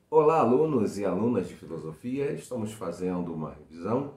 Olá, alunos e alunas de filosofia. Estamos fazendo uma revisão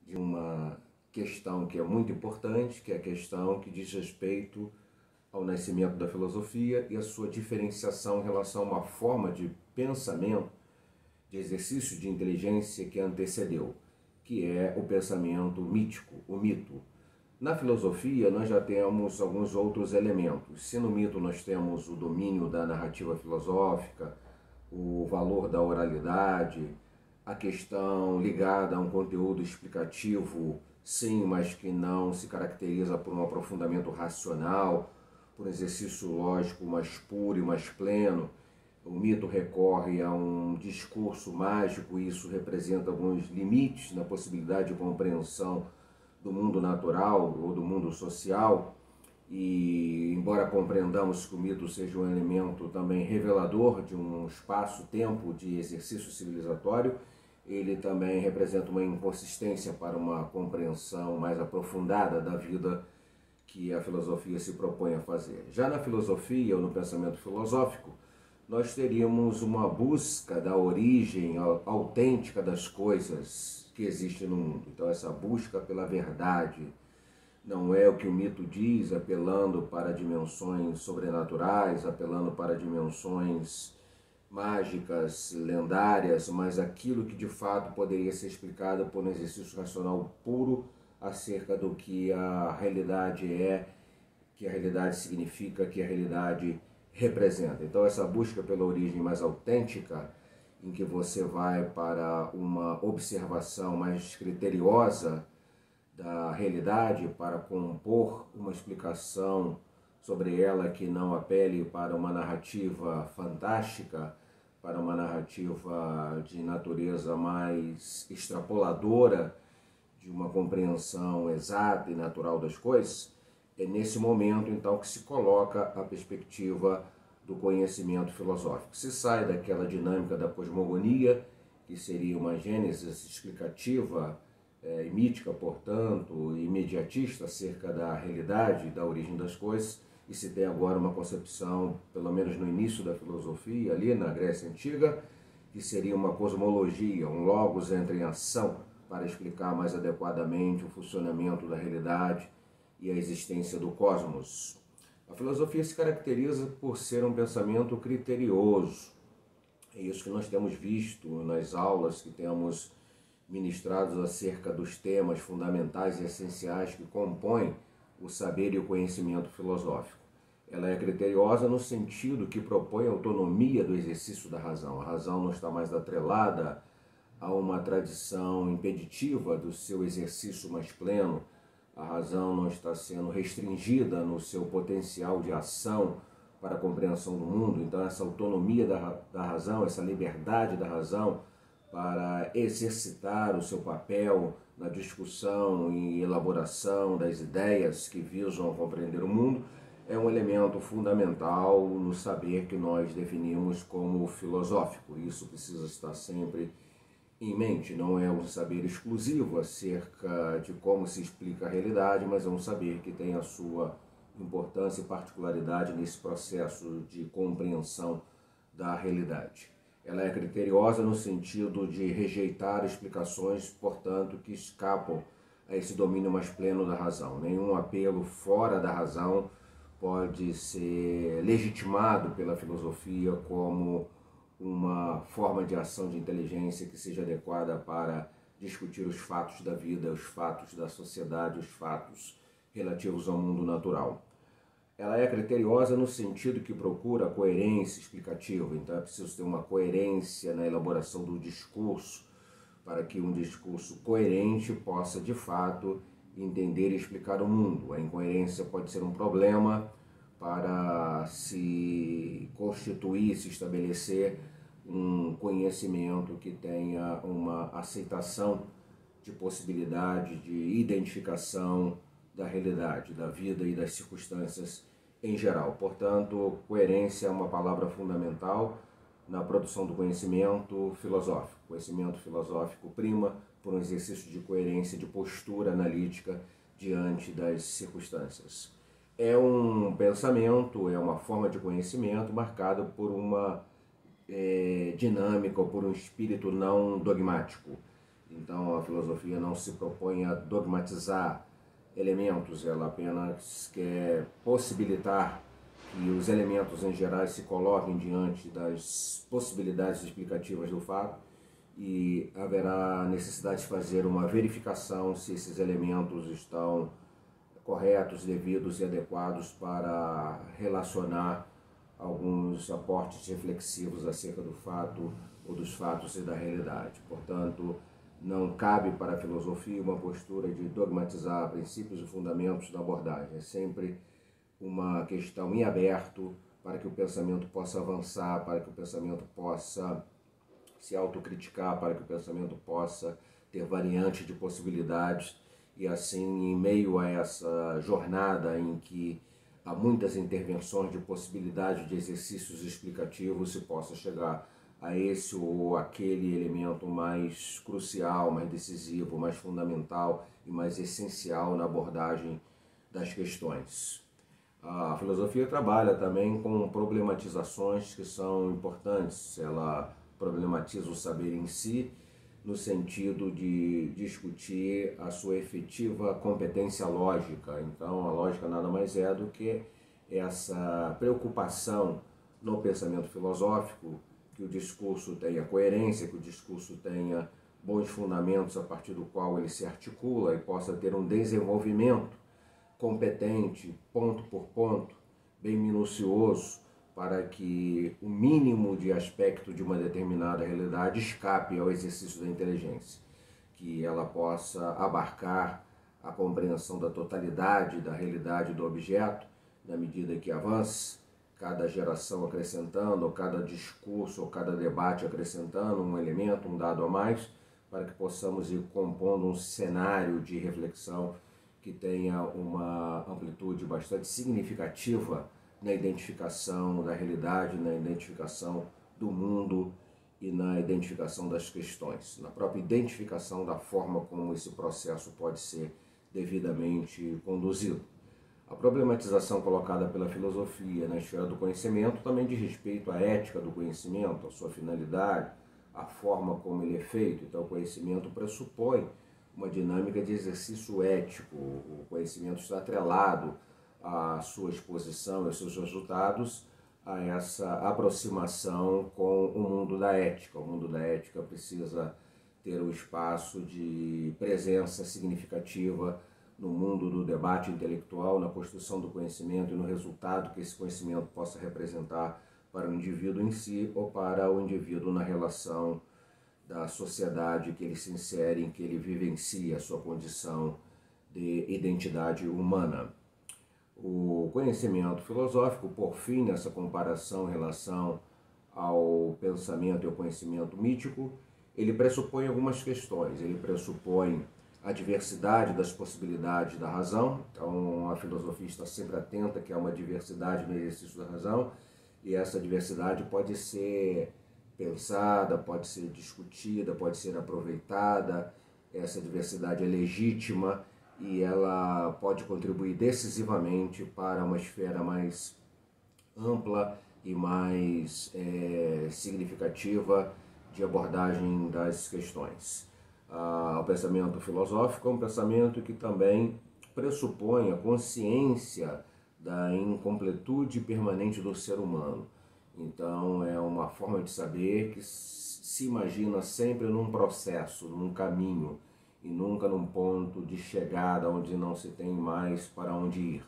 de uma questão que é muito importante, que é a questão que diz respeito ao nascimento da filosofia e a sua diferenciação em relação a uma forma de pensamento, de exercício de inteligência que antecedeu, que é o pensamento mítico, o mito. Na filosofia, nós já temos alguns outros elementos. Se no mito nós temos o domínio da narrativa filosófica, o valor da oralidade, a questão ligada a um conteúdo explicativo, sim, mas que não se caracteriza por um aprofundamento racional, por um exercício lógico mais puro e mais pleno. O mito recorre a um discurso mágico e isso representa alguns limites na possibilidade de compreensão do mundo natural ou do mundo social. E embora compreendamos que o mito seja um elemento também revelador de um espaço-tempo de exercício civilizatório, ele também representa uma inconsistência para uma compreensão mais aprofundada da vida que a filosofia se propõe a fazer. Já na filosofia ou no pensamento filosófico, nós teríamos uma busca da origem autêntica das coisas que existem no mundo. Então, essa busca pela verdade não é o que o mito diz, apelando para dimensões sobrenaturais, apelando para dimensões mágicas, lendárias, mas aquilo que de fato poderia ser explicado por um exercício racional puro acerca do que a realidade é, que a realidade significa, que a realidade representa. Então, essa busca pela origem mais autêntica, em que você vai para uma observação mais criteriosa da realidade para compor uma explicação sobre ela que não apele para uma narrativa fantástica, para uma narrativa de natureza mais extrapoladora de uma compreensão exata e natural das coisas. É nesse momento, então, que se coloca a perspectiva do conhecimento filosófico. Se sai daquela dinâmica da cosmogonia, que seria uma gênese explicativa e mítica, portanto, imediatista acerca da realidade, da origem das coisas, e se tem agora uma concepção, pelo menos no início da filosofia, ali na Grécia Antiga, que seria uma cosmologia, um logos entra em ação para explicar mais adequadamente o funcionamento da realidade e a existência do cosmos. A filosofia se caracteriza por ser um pensamento criterioso. É isso que nós temos visto nas aulas que temos ministrados acerca dos temas fundamentais e essenciais que compõem o saber e o conhecimento filosófico. Ela é criteriosa no sentido que propõe a autonomia do exercício da razão. A razão não está mais atrelada a uma tradição impeditiva do seu exercício mais pleno. A razão não está sendo restringida no seu potencial de ação para a compreensão do mundo. Então, essa autonomia da razão, essa liberdade da razão para exercitar o seu papel na discussão e elaboração das ideias que visam compreender o mundo, é um elemento fundamental no saber que nós definimos como filosófico. Isso precisa estar sempre em mente. Não é um saber exclusivo acerca de como se explica a realidade, mas é um saber que tem a sua importância e particularidade nesse processo de compreensão da realidade. Ela é criteriosa no sentido de rejeitar explicações, portanto, que escapam a esse domínio mais pleno da razão. Nenhum apelo fora da razão pode ser legitimado pela filosofia como uma forma de ação de inteligência que seja adequada para discutir os fatos da vida, os fatos da sociedade, os fatos relativos ao mundo natural. Ela é criteriosa no sentido que procura coerência explicativa, então é preciso ter uma coerência na elaboração do discurso, para que um discurso coerente possa, de fato, entender e explicar o mundo. A incoerência pode ser um problema para se constituir, se estabelecer um conhecimento que tenha uma aceitação de possibilidade de identificação da realidade, da vida e das circunstâncias em geral. Portanto, coerência é uma palavra fundamental na produção do conhecimento filosófico. O conhecimento filosófico prima por um exercício de coerência, de postura analítica diante das circunstâncias. É um pensamento, é uma forma de conhecimento marcada por uma dinâmica ou por um espírito não dogmático. Então a filosofia não se propõe a dogmatizar elementos, ela apenas quer possibilitar que os elementos em geral se coloquem diante das possibilidades explicativas do fato e haverá necessidade de fazer uma verificação se esses elementos estão corretos, devidos e adequados para relacionar alguns aportes reflexivos acerca do fato ou dos fatos e da realidade. Portanto, não cabe para a filosofia uma postura de dogmatizar princípios e fundamentos da abordagem. É sempre uma questão em aberto para que o pensamento possa avançar, para que o pensamento possa se autocriticar, para que o pensamento possa ter variantes de possibilidades e assim, em meio a essa jornada em que há muitas intervenções de possibilidade de exercícios explicativos, se possa chegar a esse ou aquele elemento mais crucial, mais decisivo, mais fundamental e mais essencial na abordagem das questões. A filosofia trabalha também com problematizações que são importantes. Ela problematiza o saber em si, no sentido de discutir a sua efetiva competência lógica. Então, a lógica nada mais é do que essa preocupação no pensamento filosófico que o discurso tenha coerência, que o discurso tenha bons fundamentos a partir do qual ele se articula e possa ter um desenvolvimento competente, ponto por ponto, bem minucioso, para que o mínimo de aspecto de uma determinada realidade escape ao exercício da inteligência, que ela possa abarcar a compreensão da totalidade da realidade do objeto, na medida que avance, cada geração acrescentando, ou cada discurso, ou cada debate acrescentando um elemento, um dado a mais, para que possamos ir compondo um cenário de reflexão que tenha uma amplitude bastante significativa na identificação da realidade, na identificação do mundo e na identificação das questões, na própria identificação da forma como esse processo pode ser devidamente conduzido. A problematização colocada pela filosofia na esfera do conhecimento também diz respeito à ética do conhecimento, à sua finalidade, à forma como ele é feito. Então, o conhecimento pressupõe uma dinâmica de exercício ético. O conhecimento está atrelado à sua exposição, aos seus resultados, a essa aproximação com o mundo da ética. O mundo da ética precisa ter o espaço de presença significativa no mundo do debate intelectual, na construção do conhecimento e no resultado que esse conhecimento possa representar para o indivíduo em si ou para o indivíduo na relação da sociedade que ele se insere, em que ele vivencia a sua condição de identidade humana. O conhecimento filosófico, por fim, nessa comparação em relação ao pensamento e ao conhecimento mítico, ele pressupõe algumas questões. Ele pressupõe a diversidade das possibilidades da razão. Então, a filosofia está sempre atenta que há uma diversidade no exercício da razão, e essa diversidade pode ser pensada, pode ser discutida, pode ser aproveitada. Essa diversidade é legítima e ela pode contribuir decisivamente para uma esfera mais ampla e mais significativa de abordagem das questões. O pensamento filosófico é um pensamento que também pressupõe a consciência da incompletude permanente do ser humano. Então, é uma forma de saber que se imagina sempre num processo, num caminho, e nunca num ponto de chegada onde não se tem mais para onde ir.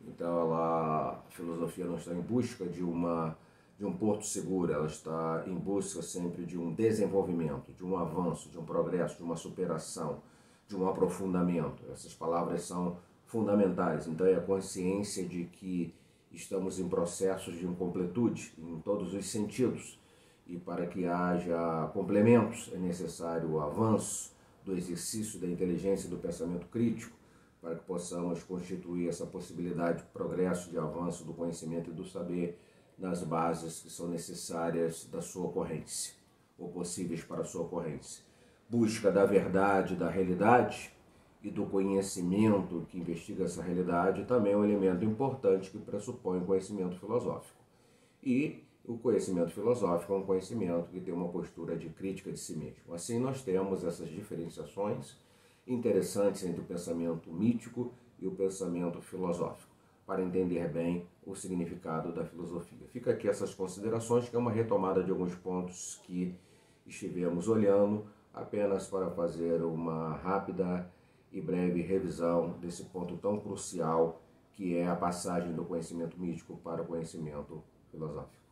Então, a filosofia não está em busca de um porto seguro, ela está em busca sempre de um desenvolvimento, de um avanço, de um progresso, de uma superação, de um aprofundamento. Essas palavras são fundamentais. Então, é a consciência de que estamos em processos de incompletude em todos os sentidos, e para que haja complementos é necessário o avanço do exercício da inteligência e do pensamento crítico, para que possamos constituir essa possibilidade de progresso, de avanço do conhecimento e do saber nas bases que são necessárias da sua ocorrência, ou possíveis para a sua ocorrência. Busca da verdade, da realidade e do conhecimento que investiga essa realidade também é um elemento importante que pressupõe o conhecimento filosófico. E o conhecimento filosófico é um conhecimento que tem uma postura de crítica de si mesmo. Assim, nós temos essas diferenciações interessantes entre o pensamento mítico e o pensamento filosófico, para entender bem o significado da filosofia. Fica aqui essas considerações, que é uma retomada de alguns pontos que estivemos olhando, apenas para fazer uma rápida e breve revisão desse ponto tão crucial que é a passagem do conhecimento mítico para o conhecimento filosófico.